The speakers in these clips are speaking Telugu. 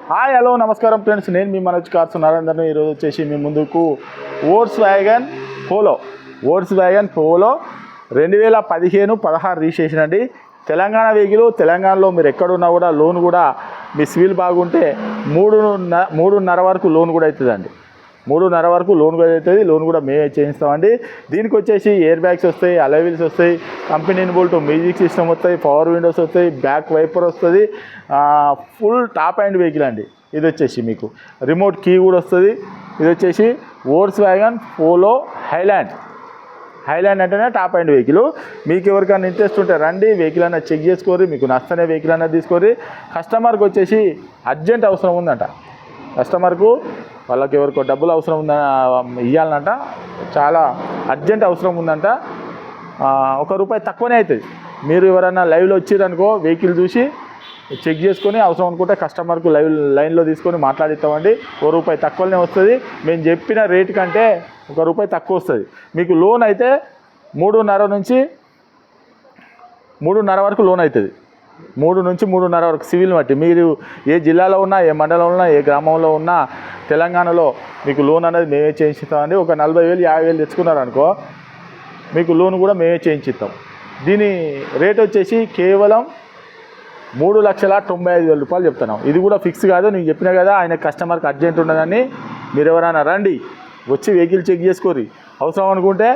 హాయ్ హలో నమస్కారం ఫ్రెండ్స్, నేను మీ మనోజ్ కార్స్ నరేందర్ని. ఈరోజు వచ్చేసి మీ ముందుకు వోక్స్ వ్యాగన్ పోలో 2015-16 రిజిస్ట్రేషన్ అండి. తెలంగాణ వెహికల్. తెలంగాణలో మీరు ఎక్కడున్నా కూడా లోన్ కూడా మీ సివిల్ బాగుంటే 3.5 వరకు లోన్ కూడా అవుతుందండి. 3.5 వరకు లోన్ కూడా అవుతుంది. లోన్ కూడా మేమే చేయిస్తామండి. దీనికి వచ్చేసి ఎయిర్ బ్యాగ్స్ వస్తాయి, అలాయ్ వీల్స్ వస్తాయి, కంపెనీ ఇన్బుల్ట్ మ్యూజిక్ సిస్టమ్ వస్తాయి, పవర్ విండోస్ వస్తాయి, బ్యాక్ వైపర్ వస్తుంది, ఫుల్ టాప్ అండ్ వెహికల్ అండి. ఇది వచ్చేసి మీకు రిమోట్ కీ కూడా వస్తుంది. ఇది వచ్చేసి వోక్స్ వ్యాగన్ పోలో హైలాండ్ అంటేనే టాప్ అండ్ వెహికల్. మీకు ఎవరికైనా ఇంట్రెస్ట్ ఉంటే రండి, వెహికల్ అన్న చెక్ చేసుకోరి, మీకు నచ్చనే వెహికల్ అన్న తీసుకోరి. కస్టమర్కి వచ్చేసి అర్జెంట్ అవసరం ఉందంట. కస్టమర్కు వాళ్ళకి ఎవరికో డబ్బులు అవసరం ఉంద ఇవ్వాలనంట, చాలా అర్జెంట్ అవసరం ఉందంట. ₹1 తక్కువనే అవుతుంది. మీరు ఎవరైనా లైవ్లో వచ్చిరనుకో, వెహికల్ చూసి చెక్ చేసుకొని అవసరం అనుకుంటే కస్టమర్కు లైన్లో తీసుకొని మాట్లాడిస్తామండి. ₹1 తక్కువనే వస్తుంది. మేము చెప్పిన రేటు కంటే ₹1 తక్కువ వస్తుంది. మీకు లోన్ అయితే 3.5 వరకు లోన్ అవుతుంది. 3 నుంచి 3.5 వరకు సివిల్ బట్టి. మీరు ఏ జిల్లాలో ఉన్నా, ఏ మండలంలో ఉన్నా, ఏ గ్రామంలో ఉన్నా తెలంగాణలో మీకు లోన్ అనేది మేమే చేయించుతామండి. ఒక 40,000 50,000 తెచ్చుకున్నారనుకో, మీకు లోన్ కూడా మేమే చేయించుతాం. దీని రేట్ వచ్చేసి కేవలం ₹3,95,000 చెప్తున్నాం. ఇది కూడా ఫిక్స్ కాదు. నేను చెప్పినా కదా, ఆయన కస్టమర్కి అర్జెంట్ ఉన్నదని. మీరు ఎవరైనా రండి, వచ్చి వెహికల్ చెక్ చేసుకోరి. అవసరం అనుకుంటే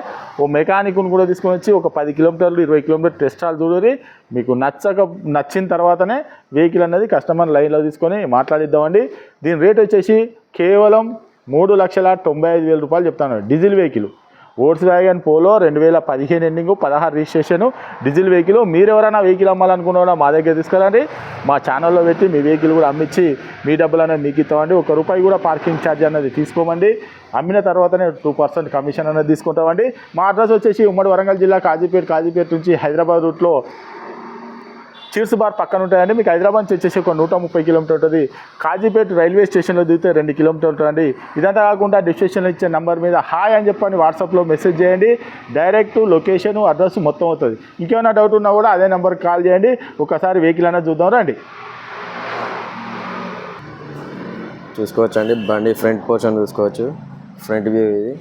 ఓ మెకానిక్ను కూడా తీసుకొని వచ్చి ఒక 10 కిలోమీటర్లు 20 కిలోమీటర్లు టెస్ట్ హాల్ చూడరి. మీకు నచ్చిన తర్వాతనే వెహికల్ అనేది కస్టమర్ లైన్లో తీసుకొని మాట్లాడిద్దామండి. దీని రేట్ వచ్చేసి కేవలం ₹3,95,000 చెప్తాను. Diesel vehicle Volkswagen Polo 2015 ending 16 registration diesel vehicle. మీరు ఎవరైనా వెహికల్ అమ్మాలనుకున్నా మా దగ్గర తీసుకురండి. మా ఛానల్లో పెట్టి మీ వెహికల్ కూడా అమ్మించి మీ డబ్బులు అనేది మీకు ఇస్తామండి. ₹1 కూడా పార్కింగ్ ఛార్జ్ అనేది తీసుకోమండి. అమ్మిన తర్వాతనే 2% కమిషన్ అనేది తీసుకుంటామండి. మా అడ్రస్ వచ్చేసి ఉమ్మడి వరంగల్ జిల్లా కాజీపేట నుంచి హైదరాబాద్ రూట్లో చీర్స్ బార్ పక్కన ఉంటాయండి. మీకు హైదరాబాద్ నుంచి వచ్చేసి ఒక 130 కిలోమీటర్ ఉంటుంది. కాజీపేట రైల్వే స్టేషన్లో దిగితే 2 కిలోమీటర్లు ఉంటుందండి. ఇదంతా కాకుండా డిస్క్రిప్షన్లో ఇచ్చే నెంబర్ మీద హాయ్ అని చెప్పని వాట్సాప్లో మెసేజ్ చేయండి. డైరెక్ట్ లొకేషన్ అడ్రస్ మొత్తం అవుతుంది. ఇంకేమైనా డౌట్ ఉన్నా కూడా అదే నెంబర్కి కాల్ చేయండి. ఒకసారి వెహికల్ అనేది చూద్దాం రండి. చూసుకోవచ్చండి, బండి ఫ్రంట్ పోర్షన్ చూసుకోవచ్చు. ఫ్రంట్ వ్యూ ఇది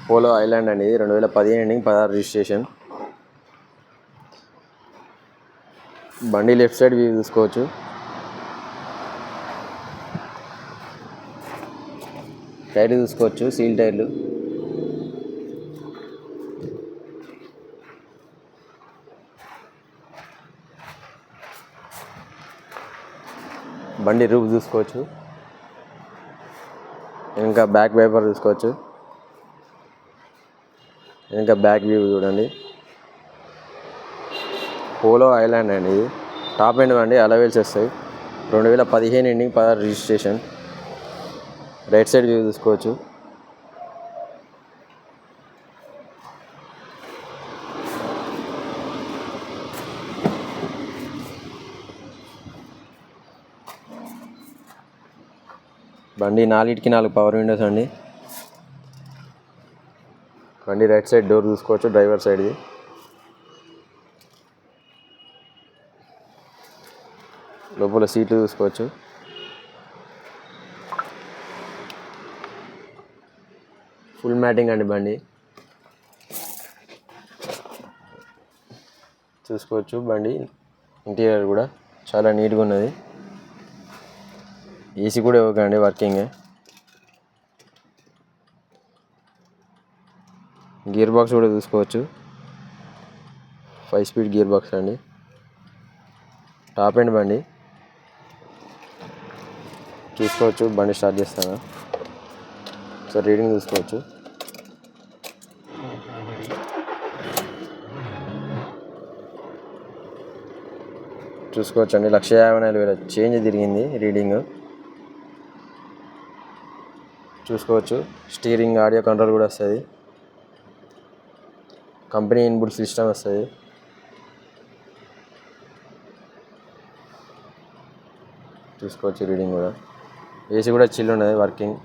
పోలో ఐలాండ్ అండి. 2015 ఎండింగ్ 16 రిజిస్ట్రేషన్. బండి లెఫ్ట్ సైడ్ వ్యూ చూసుకోవచ్చు. టైర్లు చూసుకోవచ్చు, సీల్ టైర్లు. బండి రూఫ్ చూసుకోవచ్చు. ఇంకా బ్యాక్ వైపర్ చూసుకోవచ్చు. ఇంకా బ్యాక్ వ్యూ చూడండి. పోలో ఐలాండ్ అండి. ఇది టాప్ ఎండ్ అండి. అలాయ్ వీల్స్ వస్తాయి. 2015 ending 16 registration. Right side view చూసుకోవచ్చు. బండి 4 పవర్ విండోస్ అండి. బండి రైట్ సైడ్ డోర్ చూసుకోవచ్చు, డ్రైవర్ సైడ్ది. లోపల సీట్లు చూసుకోవచ్చు. ఫుల్ మ్యాటింగ్ అండి బండి చూసుకోవచ్చు. బండి ఇంటీరియర్ కూడా చాలా నీట్గా ఉన్నది. ఏసీ కూడా ఓకే అండి, వర్కింగ్. గేర్ బాక్స్ కూడా చూసుకోవచ్చు. 5 స్పీడ్ గేర్ బాక్స్ అండి. టాప్ ఎండ్ బండి చూసుకోవచ్చు. బండి స్టార్ట్ చేస్తాను సార్, రీడింగ్ చూసుకోవచ్చు. చూసుకోవచ్చండి, 1,54,000 చేంజ్ తిరిగింది రీడింగ్. చూసుకోవచ్చు. స్టీరింగ్ ఆడియో కంట్రోల్ కూడా వస్తుంది. కంపెనీ ఇన్బుల్ట్ సిస్టమ్ వస్తుంది. చూసుకోవచ్చు రీడింగ్ కూడా. ఏసీ కూడా చిల్ ఉన్నది, వర్కింగ్.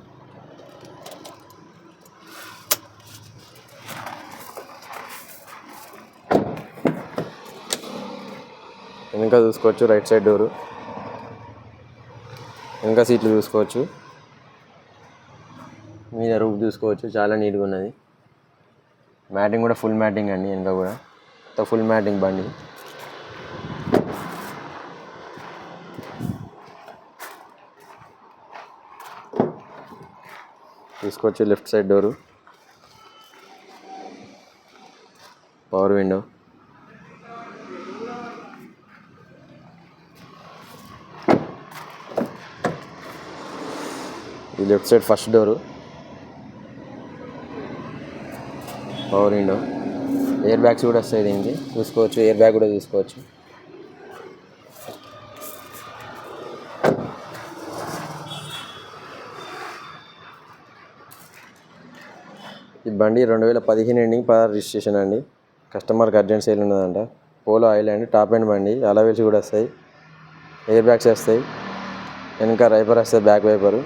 వెనక చూసుకోవచ్చు రైట్ సైడ్ డోరు. ఇంకా సీట్లు చూసుకోవచ్చు, మీద రూఫ్ చూసుకోవచ్చు, చాలా నీట్గా ఉన్నది. మ్యాటింగ్ కూడా ఫుల్ మ్యాటింగ్ అండి, వెనక కూడా ఫుల్ మ్యాటింగ్ బండి. చూసుకోవచ్చు left side door, power window. ఈ left side first door, power window. Air bags కూడా వస్తాయి దీనికి, చూసుకోవచ్చు. ఎయిర్ బ్యాగ్ కూడా చూసుకోవచ్చు. ఈ బండి 2015 ఎండింగ్ 16 రిజిస్ట్రేషన్ అండి. కస్టమర్కి అర్జెంట్ సేల్ ఉన్నదంట. పోలో ఐలాండ్ టాప్ ఎండ్ బండి, అలవెల్స్ కూడా వస్తాయి, ఎయిర్ బ్యాగ్స్ వస్తాయి, వెనక వైపర్ వస్తుంది, బ్యాక్ వైపరు.